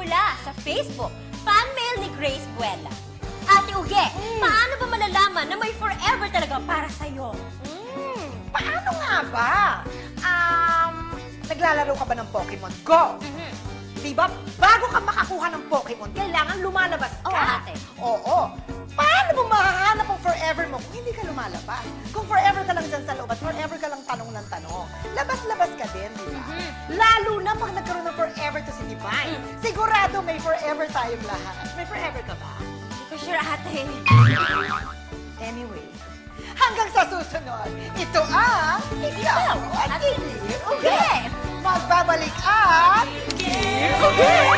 nila sa Facebook. Fan mail ni Grace Buela. Ate Uge, paano ba malalaman na may forever talaga para sa'yo? Paano nga ba? Naglalaro ka ba ng Pokemon Go? Diba, bago ka makakuha ng Pokemon, kailangan lumalabas ka. Oo, ate. Oo. Paano mo mahahanap ang forever mo kung hindi ka lumalabas? Kung forever ka lang dyan sa loob at forever ka lang tanong ng tanong, labas-labas ka din, di ba? Lalo na pag nagkaroon ng forever to si Divine. Sigurado may forever tayong lahat. May forever ka ba? Hindi ko sure, ate. Anyway, hanggang sa susunod, ito ang Ikaw at Hindi Uge! Magbabalik at... Okay!